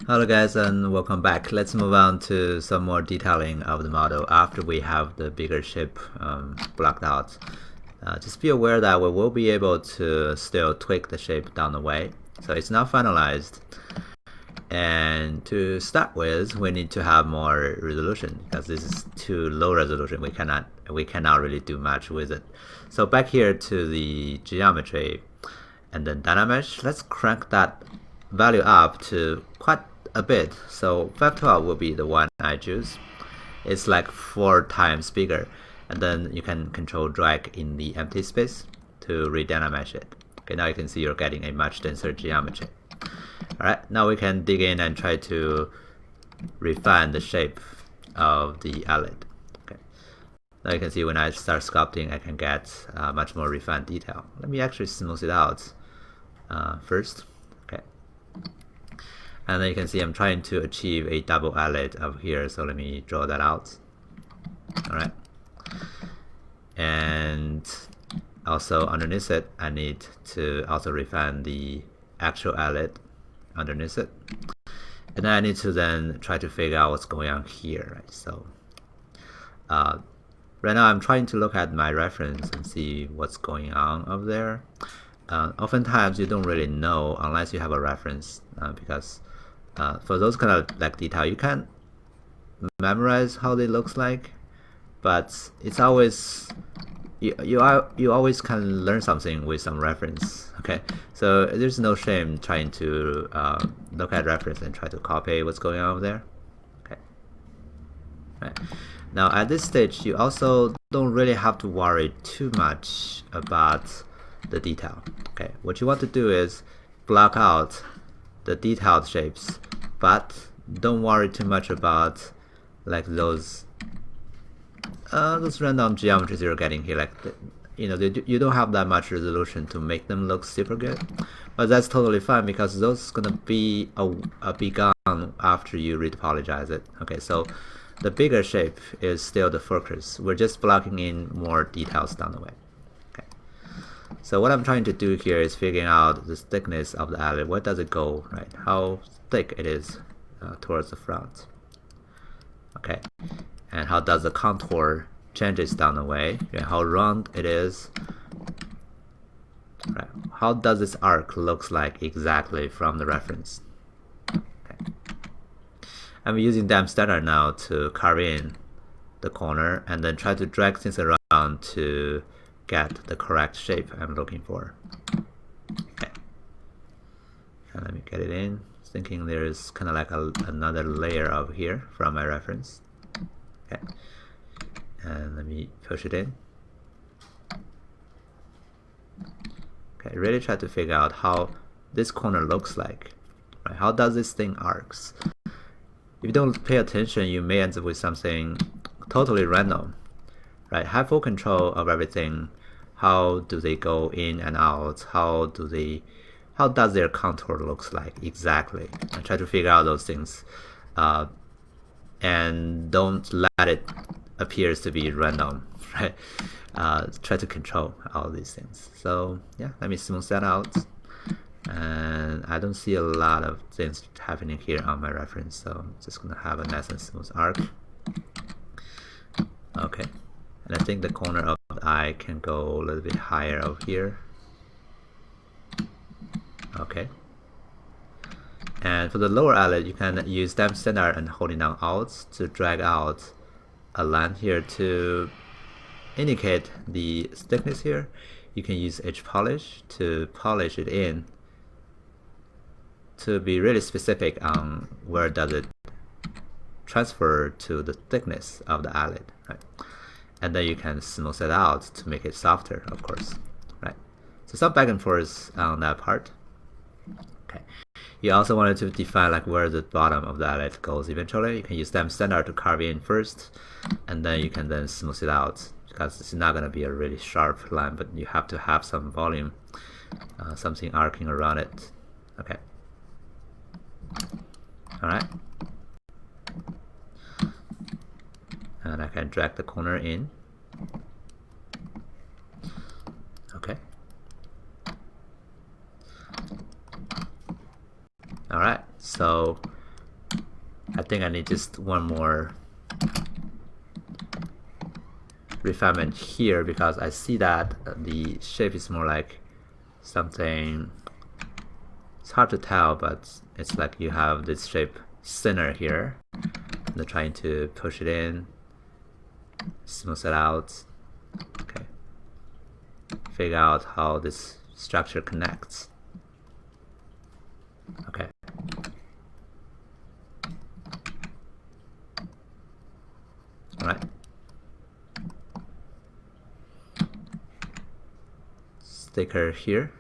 Hello guys and welcome back. Let's move on to some more detailing of the model after we have the bigger shape blocked out. Just be aware that we will be able to still tweak the shape down the way. So it's not finalized. And to start with, we need to have more resolution because this is too low resolution. We cannot really do much with it. So back here to the geometry and then Dynamesh, let's crank that value up to quite a bit. So 512 will be the one I choose. It's like 4 times bigger, and then you can control drag in the empty space to re-dynamesh it. Okay, now you can see you're getting a much denser geometry. Alright, now we can dig in and try to refine the shape of the eyelid. Okay, now you can see when I start sculpting, I can get much more refined detail. Let me actually smooth it out first. Okay, and then you can see I'm trying to achieve a double eyelid over here, so let me draw that out. Alright, and also underneath it, I need to also refine the actual eyelid underneath it, and then I need to then try to figure out what's going on here, right? So right now I'm trying to look at my reference and see what's going on over there. Oftentimes you don't really know unless you have a reference, because for those kind of like detail, you can memorize how they looks like, but it's always you always can learn something with some reference. Okay, so there's no shame trying to look at reference and try to copy what's going on over there. Okay, right. Now at this stage, you also don't really have to worry too much about the detail. Okay, what you want to do is block out the detailed shapes, but don't worry too much about like those random geometries you're getting here. Like you don't have that much resolution to make them look super good, but that's totally fine because those gonna be be gone after you retopologize it. Okay, so the bigger shape is still the focus. We're just blocking in more details down the way. Okay, so what I'm trying to do here is figuring out the thickness of the eyelid. Where does it go, right? How thick it is towards the front. Okay, and how does the contour changes down the way? Okay, how round it is. Right. How does this arc looks like exactly from the reference? Okay. I'm using dam standard now to carve in the corner and then try to drag things around to get the correct shape I'm looking for. Okay, and let me get it in. Thinking there's kind of like another layer over here from my reference. Okay, and let me push it in. Okay, really try to figure out how this corner looks like. Right? How does this thing arcs? If you don't pay attention, you may end up with something totally random. Right? Have full control of everything. How do they go in and out? How does their contour looks like exactly? And try to figure out those things, and don't let it appears to be random, right? Try to control all these things. So yeah, let me smooth that out. And I don't see a lot of things happening here on my reference, so I'm just gonna have a nice and smooth arc. Okay, and I think the corner of the eye can go a little bit higher over here. Okay, and for the lower eyelid, you can use dam standard and holding down Alt to drag out a line here to indicate the thickness here. You can use edge polish to polish it in to be really specific on where does it transfer to the thickness of the eyelid, right? And then you can smooth it out to make it softer, of course, right? So some back and forth on that part. Okay, you also wanted to define like where the bottom of the eyelid goes eventually. You can use dam standard to carve in first, and then you can then smooth it out because it's not going to be a really sharp line, but you have to have some volume, something arcing around it. Okay, alright, and I can drag the corner in. Okay, alright, so I think I need just one more refinement here, because I see that the shape is more like something, it's hard to tell, but it's like you have this shape center here, and they're trying to push it in, smooth it out. Okay, figure out how this structure connects. Okay. All right. Sticker here.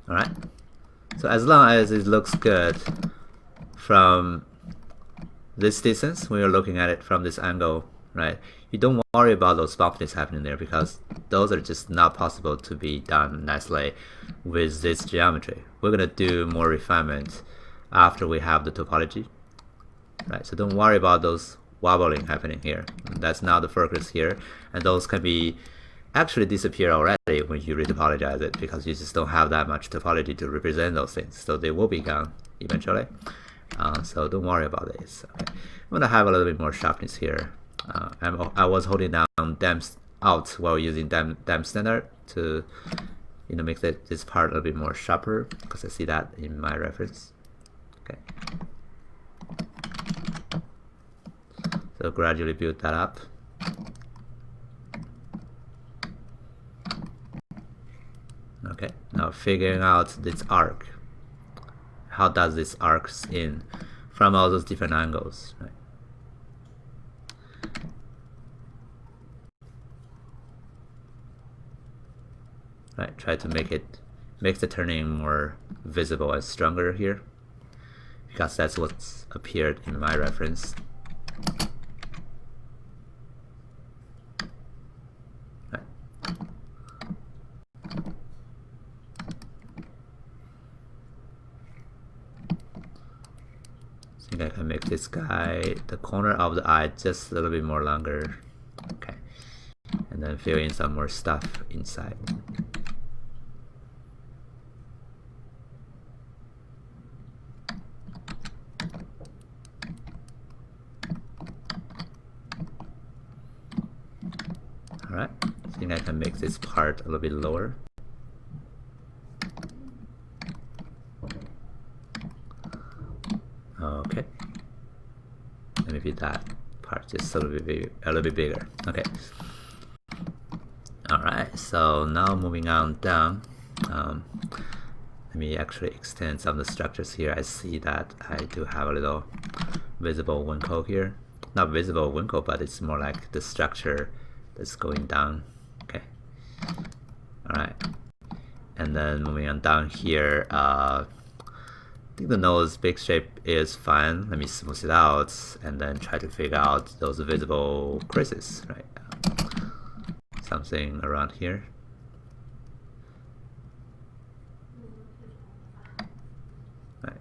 All right. So as long as it looks good from this distance, when you're looking at it from this angle, right, you don't worry about those bumpiness happening there, because those are just not possible to be done nicely with this geometry. We're gonna do more refinement after we have the topology, right? So don't worry about those wobbling happening here. That's not the focus here, and those can be actually disappear already when you retopologize it, because you just don't have that much topology to represent those things. So they will be gone eventually. So don't worry about this. Okay. I'm gonna have a little bit more sharpness here. I was holding down damp out while using damp standard to, make this part a little bit more sharper, because I see that in my reference. Okay. So gradually build that up. Okay, now figuring out this arc. How does this arcs in from all those different angles, right? Right, try to make the turning more visible and stronger here, because that's what's appeared in my reference. Right. I think I can make this guy, the corner of the eye, just a little bit more longer. Okay, and then fill in some more stuff inside. Alright, I think I can make this part a little bit lower. Okay, and maybe that part just a little bit bigger. Okay. Alright, so now moving on down. Let me actually extend some of the structures here. I see that I do have a little visible winkle here. Not visible winkle, but it's more like the structure that's going down. Okay. Alright. And then moving on down here, I think the nose big shape is fine. Let me smooth it out and then try to figure out those visible creases, right? Something around here. Right.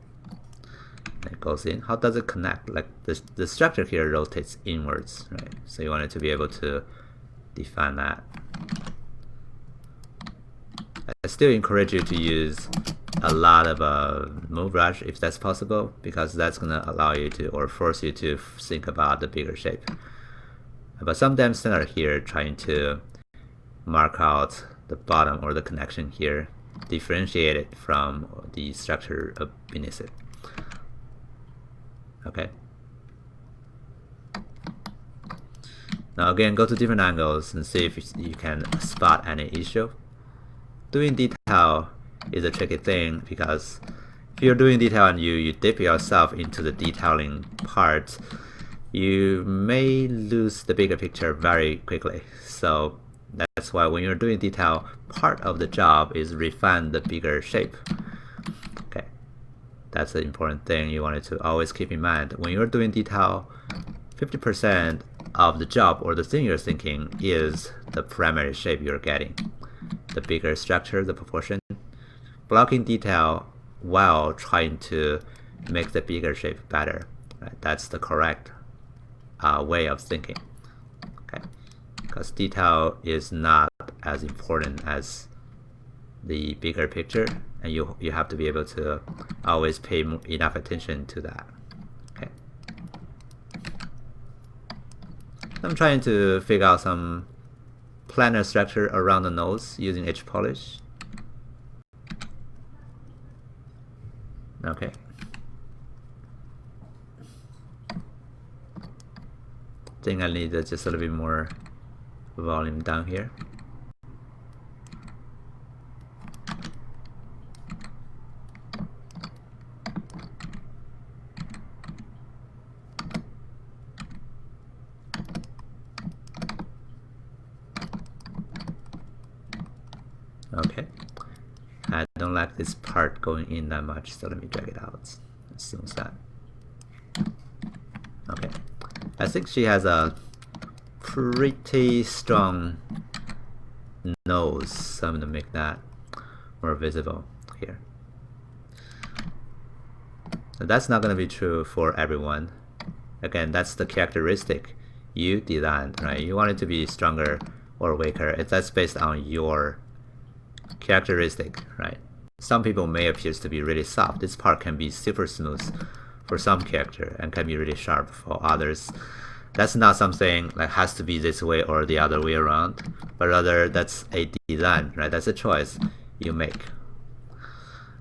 And it goes in. How does it connect? Like the structure here rotates inwards, right? So you want it to be able to define that. I still encourage you to use a lot of move brush if that's possible, because that's gonna allow you to, or force you to think about the bigger shape. But sometimes standard here trying to mark out the bottom or the connection here, differentiate it from the structure beneath it. Okay. Now again, go to different angles and see if you can spot any issue. Doing detail is a tricky thing, because if you're doing detail and you dip yourself into the detailing part, you may lose the bigger picture very quickly. So that's why when you're doing detail, part of the job is refine the bigger shape. Okay, that's the important thing you wanted to always keep in mind. When you're doing detail, 50% of the job or the thing you're thinking is the primary shape you're getting. The bigger structure, the proportion. Blocking detail while trying to make the bigger shape better. Right? That's the correct way of thinking. Okay, because detail is not as important as the bigger picture, and you have to be able to always pay enough attention to that. Okay. I'm trying to figure out some planar structure around the nose using edge polish. Okay. I think I need just a little bit more volume down here. Okay, I don't like this part going in that much, so let me drag it out. As soon as that. Okay, I think she has a pretty strong nose, so I'm gonna make that more visible here. So that's not gonna be true for everyone. Again, that's the characteristic you designed, right? You want it to be stronger or weaker. That's based on your characteristic, right? Some people may appear to be really soft. This part can be super smooth for some character and can be really sharp for others. That's not something like has to be this way or the other way around, but rather that's a design, right? That's a choice you make.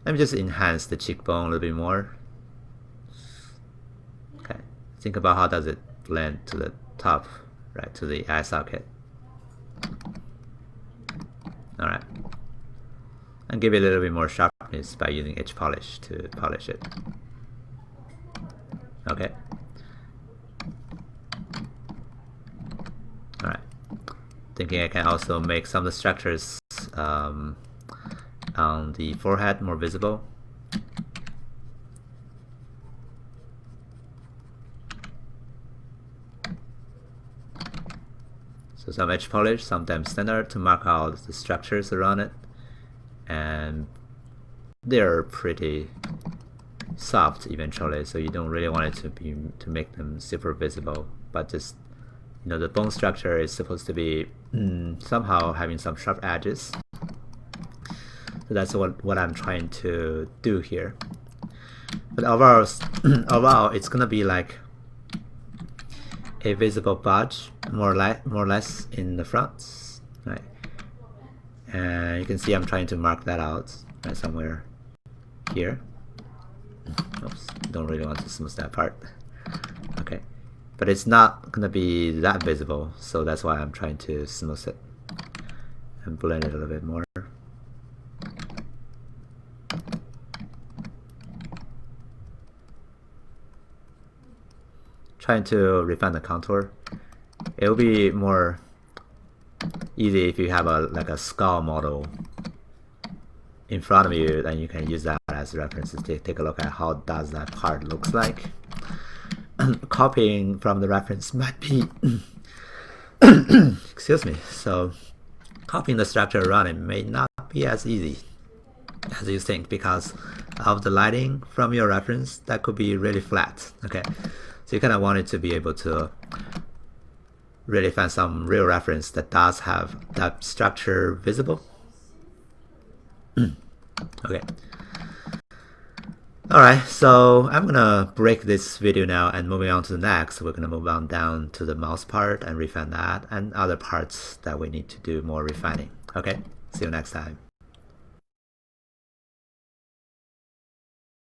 Let me just enhance the cheekbone a little bit more. Okay, think about how does it blend to the top, right, to the eye socket. All right. And give it a little bit more sharpness by using edge polish to polish it. Okay. Alright. Thinking I can also make some of the structures on the forehead more visible. So some edge polish, sometimes standard, to mark out the structures around it. And they're pretty soft eventually, so you don't really want it to make them super visible, but just, you know, the bone structure is supposed to be somehow having some sharp edges. So that's what I'm trying to do here. But overall it's gonna be like a visible bulge, more or less in the front, right? And you can see I'm trying to mark that out right somewhere here. Oops, don't really want to smooth that part. Okay, but it's not gonna be that visible, so that's why I'm trying to smooth it and blend it a little bit more. Trying to refine the contour. It will be more easy if you have like a skull model in front of you, then you can use that as reference to take a look at how does that part looks like. Copying from the reference might be excuse me, so copying the structure around it may not be as easy as you think because of the lighting from your reference. That could be really flat. Okay, so you kind of want it to be able to really find some real reference that does have that structure visible. Okay. Alright, so I'm gonna break this video now and moving on to the next. We're gonna move on down to the mouse part and refine that and other parts that we need to do more refining. Okay, see you next time.